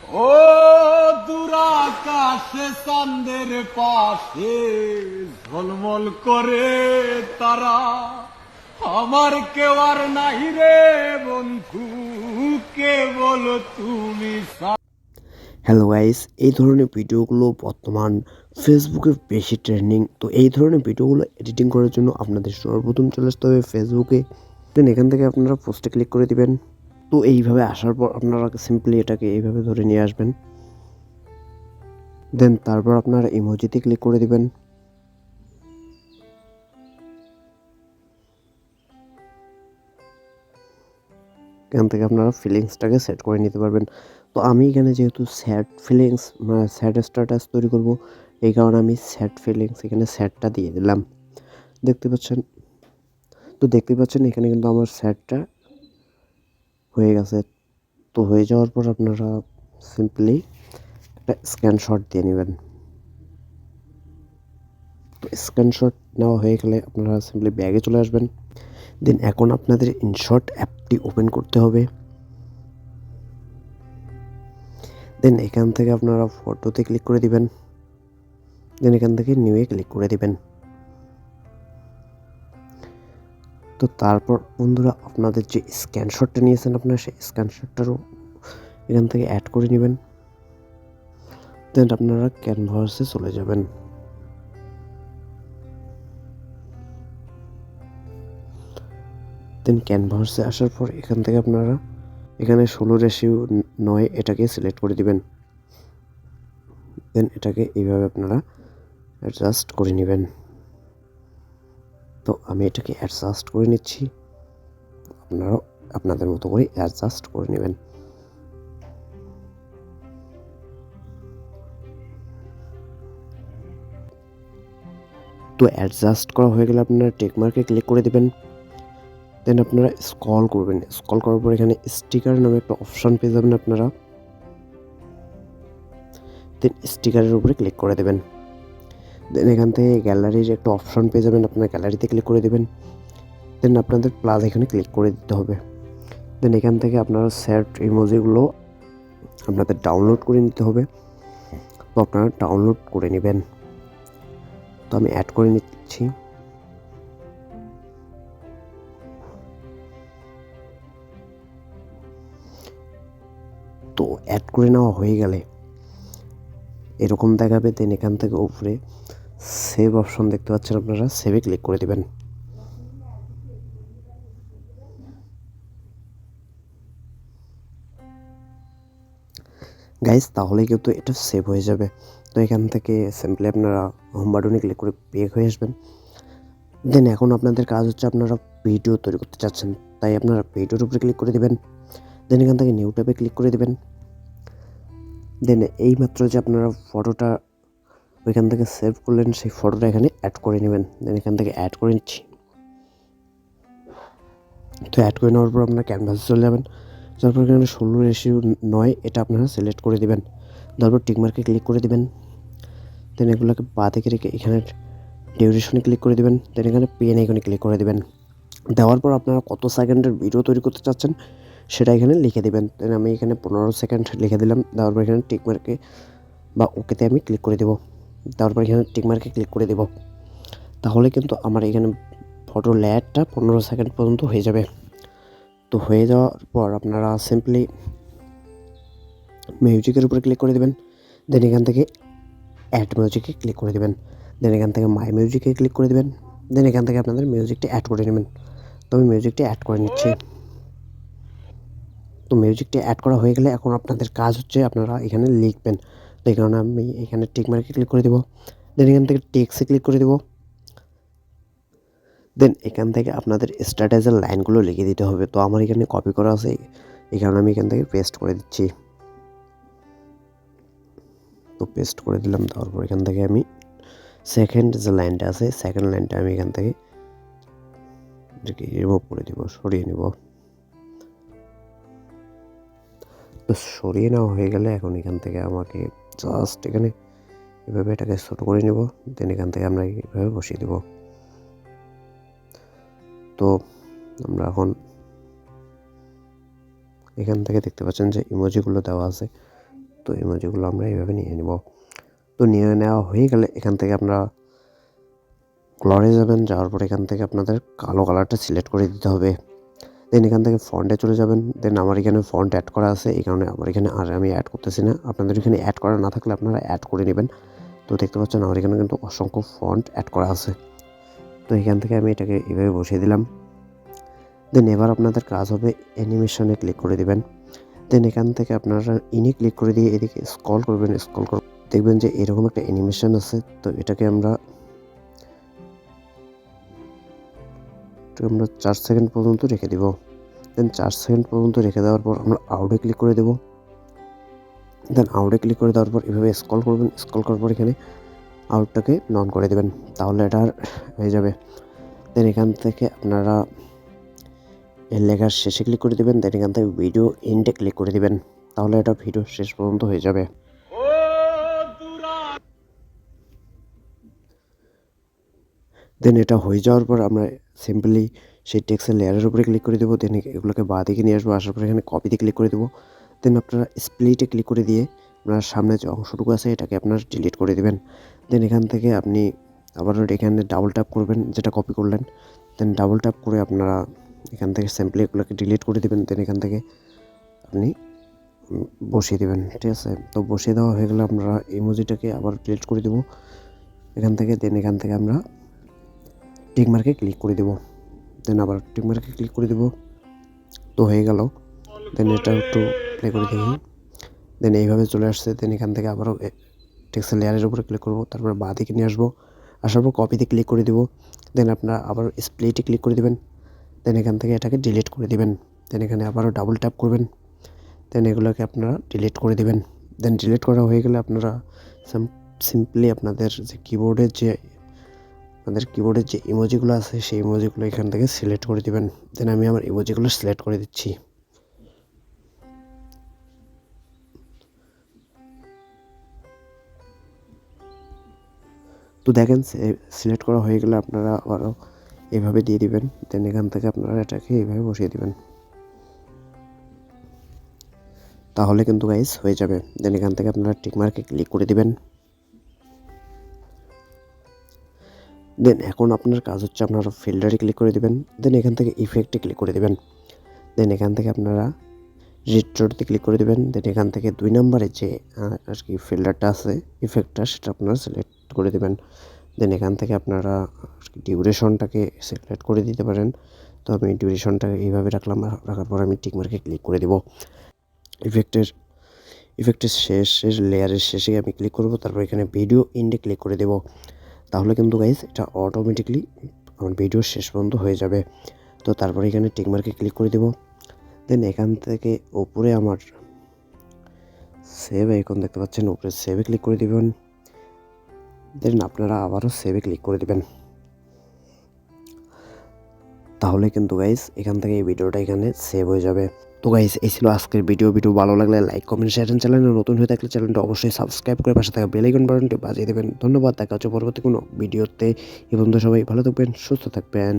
ও দূরাকাশে চাঁদের পাশে ঝলমল করে তারা, আমার কেউ আর নাই রে বন্ধু, কেবল তুমি। হ্যালো গাইস, এই ধরনের ভিডিওগুলো বর্তমান ফেসবুকে বেশি ট্রেন্ডিং। তো এই ধরনের ভিডিওগুলো এডিটিং করার জন্য আপনাদের সর্বপ্রথম চলে আসতে হবে ফেসবুকে। দেন এখান থেকে আপনারা পোস্টে ক্লিক করে দিবেন। তো এইভাবে আসার পর আপনারা সিম্পলি এটাকে এইভাবে ধরে নিয়ে আসবেন। দেন তারপর আপনারা ইমোজিতে ক্লিক করে দিবেন। এখান থেকে আপনারা ফিলিংসটাকে সেট করে নিতে পারবেন। তো আমি এখানে যেহেতু স্যাড ফিলিংস স্যাড স্ট্যাটাস তৈরি করব, এই কারণে আমি স্যাড ফিলিংস এখানে স্যাডটা দিয়ে দিলাম। দেখতে পাচ্ছেন এখানে কিন্তু আমার স্যাডটা হয়ে গেছে। তো হয়ে যাওয়ার পর আপনারা সিম্পলি একটা স্ক্রিনশট দিয়ে নেবেন। তো স্ক্রিনশট নেওয়া হয়ে গেলে আপনারা সিম্পলি ব্যাগে চলে আসবেন। দেন এখন আপনাদের ইনশট অ্যাপটি ওপেন করতে হবে। দেন এখান থেকে আপনারা ফটোতে ক্লিক করে দিবেন। দেন এখান থেকে নিউয়ে ক্লিক করে দিবেন। তো তারপর বন্ধুরা আপনাদের যে স্ক্রিনশটটা নিয়েছেন আপনারা সেই স্ক্রিনশটটারও এখান থেকে অ্যাড করে নেবেন। দেন আপনারা ক্যানভাসে চলে যাবেন। দেন ক্যানভাসে আসার পর এখান থেকে আপনারা এখানে 16:9 এটাকে সিলেক্ট করে দিবেন। দেন এটাকে এইভাবে আপনারা অ্যাডজাস্ট করে নেবেন। তো আমি এটাকে অ্যাডজাস্ট করে নিচ্ছি, আপনারাও আপনাদের মতো করে অ্যাডজাস্ট করে নেবেন। তো অ্যাডজাস্ট করা হয়ে গেলে আপনারা টেকমার্কে ক্লিক করে দেবেন। দেন আপনারা স্ক্রল করবেন। স্ক্রল করার পর এখানে স্টিকার নামে একটা অপশন পেয়ে যাবেন আপনারা। দেন স্টিকারের উপরে ক্লিক করে দেবেন। দেন এখান থেকে গ্যালারির একটা অপশন পেয়ে যাবেন, আপনারা গ্যালারিতে ক্লিক করে দেবেন। দেন আপনাদের প্লাস এখানে ক্লিক করে দিতে হবে। দেন এখান থেকে আপনারা সেট ইমোজিগুলো আপনাদের ডাউনলোড করে নিতে হবে। তো আপনারা ডাউনলোড করে নেবেন। তো আমি অ্যাড করে নিচ্ছি। তো অ্যাড করে নেওয়া হয়ে গেলে এরকম দেখাবে। দেন এখান থেকে উপরে সেভ অপশন দেখতে পাচ্ছেন, আপনারা সেভে ক্লিক করে দেবেন। গাইস তাহলে কিন্তু এটা সেভ হয়ে যাবে। তো এখান থেকে সিম্পলি আপনারা হোম বাটনে ক্লিক করে ব্যাক হয়ে আসবেন। দেন এখন আপনাদের কাজ হচ্ছে আপনারা ভিডিও তৈরি করতে চাচ্ছেন, তাই আপনারা ভিডিওর উপরে ক্লিক করে দেবেন। দেন এখান থেকে নিউ ট্যাবে ক্লিক করে দেবেন। দেন এইমাত্র যে আপনারা ফটোটা ওইখান থেকে সেভ করলেন সেই ফটোটা এখানে অ্যাড করে নেবেন। দেন এখান থেকে অ্যাড করে নিচ্ছি। তো অ্যাড করে নেওয়ার পর আপনারা ক্যানভাসে চলে যাবেন। তারপর এখানে 16:9 এটা আপনারা সিলেক্ট করে দেবেন। তারপর টিকমার্কে ক্লিক করে দেবেন। দেন এগুলোকে বাদে রেখে এখানে ডিউরেশনে ক্লিক করে দেবেন। দেন এখানে পেন আইকনে ক্লিক করে দেবেন। দেওয়ার পর আপনারা কত সেকেন্ডের ভিডিও তৈরি করতে চাচ্ছেন সেটা এখানে লিখে দেবেন। দেন আমি এখানে 15 সেকেন্ড লিখে দিলাম। দেওয়ার পর এখানে টিকমার্কে বা ওকেতে আমি ক্লিক করে দেবো। তারপর এখানে টিকমার্কে ক্লিক করে দেবো। তাহলে কিন্তু আমার এখানে ফটো লেয়ারটা 15 সেকেন্ড পর্যন্ত হয়ে যাবে। তো হয়ে যাওয়ার পর আপনারা সিম্পলি মিউজিকের উপরে ক্লিক করে দেবেন। দেন এখান থেকে অ্যাড মিউজিকে ক্লিক করে দেবেন। দেন এখান থেকে মাই মিউজিকে ক্লিক করে দেবেন। দেন এখান থেকে আপনাদের মিউজিকটা অ্যাড করে নেবেন। তো আমি মিউজিকটা অ্যাড করে নিচ্ছি। তো মিউজিকটা অ্যাড করা হয়ে গেলে এখন আপনাদের কাজ হচ্ছে আপনারা এখানে লিখবেন। তো এই কারণে আমি এখানে টিক মার্কে ক্লিক করে দেবো। দেন এখান থেকে টেক্সটে ক্লিক করে দেবো। দেন এখান থেকে আপনাদের স্ট্যাটাসের লাইনগুলো লিখে দিতে হবে। তো আমার এখানে কপি করা আছে, এই কারণে আমি এখান থেকে পেস্ট করে দিচ্ছি। তো পেস্ট করে দিলাম। তারপর এখান থেকে আমি সেকেন্ড যে লাইনটা আছে সেকেন্ড লাইনটা আমি এখান থেকে রিমুভ করে দিব, সরিয়ে নেব। তো সরিয়ে নেওয়া হয়ে গেলে এখন এখান থেকে আমাকে জাস্ট এখানে এভাবে এটাকে ছোটো করে নেব। দেন এখান থেকে আমরা এইভাবে বসিয়ে দেব। তো আমরা এখন এখান থেকে দেখতে পাচ্ছেন যে ইমোজিগুলো দেওয়া আছে। তো ইমোজিগুলো আমরা এইভাবে নিয়ে নেব। তো নিয়ে নেওয়া হয়ে গেলে এখান থেকে আপনারা কালারে যাবেন, যাওয়ার পর এখান থেকে আপনাদের কালো কালারটা সিলেক্ট করে দিতে হবে। দেন এখান থেকে ফন্টে চলে যাবেন। দেন আমার এখানে ফন্ট অ্যাড করা আছে, এই কারণে আমার এখানে আর আমি অ্যাড করতেছি না। আপনাদের এখানে অ্যাড করা না থাকলে আপনারা অ্যাড করে নেবেন। তো দেখতে পাচ্ছেন আমার এখানে কিন্তু অসংখ্য ফন্ট অ্যাড করা আছে। তো এখান থেকে আমি এটাকে এভাবে বসিয়ে দিলাম। দেন এবার আপনাদের কাজ হবে অ্যানিমেশনে ক্লিক করে দিবেন। দেন এখান থেকে আপনারা ইনে ক্লিক করে দিয়ে এদিকে স্ক্রল করবেন। দেখবেন যে এরকম একটা অ্যানিমেশন আছে। তো এটাকে আমরা 4 সেকেন্ড পর্যন্ত রেখে দিব। দেন 4 সেকেন্ড পর্যন্ত রেখে দেওয়ার পর আমরা আউটে ক্লিক করে দেব। দেন আউটে ক্লিক করে দেওয়ার পর এভাবে স্ক্রল করবেন। স্ক্রল করার পর এখানে আউটটাকে নন করে দেবেন, তাহলে এটা হয়ে যাবে। দেন এখান থেকে আপনারা এর লেখার শেষে ক্লিক করে দেবেন। দেন এখান থেকে ভিডিও এন্ডে ক্লিক করে দেবেন, তাহলে এটা ভিডিও শেষ পর্যন্ত হয়ে যাবে। দেন এটা হয়ে যাওয়ার পর আমরা সিম্পলি সেই টেক্সটের লেয়ারের উপরে ক্লিক করে দেবো। দেন এগুলোকে বাঁ দিকে নিয়ে আসবো, আসার পর এখানে কপিতে ক্লিক করে দেবো। দেন আপনারা স্প্লিটে ক্লিক করে দিয়ে আপনার সামনে যে অংশটুকু আছে এটাকে আপনারা ডিলিট করে দেবেন। দেন এখান থেকে আপনি আবারও এখানে ডাবল ট্যাপ করবেন, যেটা কপি করলেন। দেন ডাবল ট্যাপ করে আপনারা এখান থেকে সিম্পলি এগুলোকে ডিলিট করে দেবেন। দেন এখান থেকে আপনি বসিয়ে দেবেন, ঠিক আছে। তো বসিয়ে দেওয়া হয়ে গেলে আমরা ইমোজিটাকে আবার ডিলিট করে দেবো এখান থেকে। দেন এখান থেকে আমরা টিক মার্কে ক্লিক করে দেবো। দেন আবার টিক মার্কে ক্লিক করে দেবো, তো হয়ে গেল। দেন এটা একটু প্লে করে দেখি। দেন এইভাবে চলে আসছে। দেন এখান থেকে আবারও টেক্সটের লেয়ারের উপরে ক্লিক করবো, তারপরে বাঁ দিকে নিয়ে আসবো, আসার পর কপিতে ক্লিক করে দেবো। দেন আপনারা আবার স্প্লিটে ক্লিক করে দেবেন। দেন এখান থেকে এটাকে ডিলিট করে দেবেন। দেন এখানে আবারও ডাবল ট্যাপ করবেন। দেন এগুলোকে আপনারা ডিলিট করে দেবেন। দেন ডিলিট করা হয়ে গেলে আপনারা সিম্পলি আপনাদের যে ইমোজিগুলো আছে সেই ইমোজিগুলো এখান থেকে সিলেক্ট করে দিবেন। দেন আমি আমার ইমোজিগুলো সিলেক্ট করে দিচ্ছি। তো দেখেন সিলেক্ট করা হয়ে গেলে আপনারা আবারও এভাবে দিয়ে দিবেন। দেন এখান থেকে আপনারা এটাকে এইভাবে বসিয়ে দিবেন, তাহলে কিন্তু গাইস হয়ে যাবে। দেন এখান থেকে আপনারা টিক মার্কে ক্লিক করে দিবেন। দেন এখন আপনার কাজ হচ্ছে আপনারা ফিল্টারে ক্লিক করে দিবেন। দেন এখান থেকে ইফেক্টে ক্লিক করে দিবেন। দেন এখান থেকে আপনারা রেট্রোতে ক্লিক করে দেবেন। দেন এখান থেকে 2 নম্বরে যে আর কি ফিল্টারটা আছে, ইফেক্টটা, সেটা আপনারা সিলেক্ট করে দেবেন। দেন এখান থেকে আপনারা ডিউরেশনটাকে সিলেক্ট করে দিতে পারেন। তো আমি ডিউরেশনটাকে এইভাবে রাখলাম, রাখার পর আমি টিক মার্কে ক্লিক করে দেবো। ইফেক্টের শেষের লেয়ারের শেষে আমি ক্লিক করব, তারপর এখানে ভিডিও এন্ডে ক্লিক করে দেবো, তাহলে কিন্তু গাইস এটা অটোমেটিকলি আমার ভিডিও শেষ পর্যন্ত হয়ে যাবে। তো তারপরে এখানে টিক মার্কে ক্লিক করে দেবো। দেন এখান থেকে উপরে আমার সেভ আইকন দেখতে পাচ্ছেন, উপরে সেভে ক্লিক করে দেবেন। দেন আপনারা আবারও সেভে ক্লিক করে দেবেন, তাহলে কিন্তু গাইস এখান থেকে এই ভিডিওটা এখানে সেভ হয়ে যাবে। তো গাইস এই ছিল আজকের ভিডিও ভালো লাগলে লাইক কমেন্ট শেয়ার, চ্যানেলে নতুন হয়ে থাকলে চ্যানেলটা অবশ্যই সাবস্ক্রাইব করে পাশে থাকা বেল আইকন বাটনটি বাজিয়ে দেবেন। ধন্যবাদ, দেখা হচ্ছে পরবর্তী কোনো ভিডিওতে। এই পর্যন্ত সবাই ভালো থাকবেন, সুস্থ থাকবেন।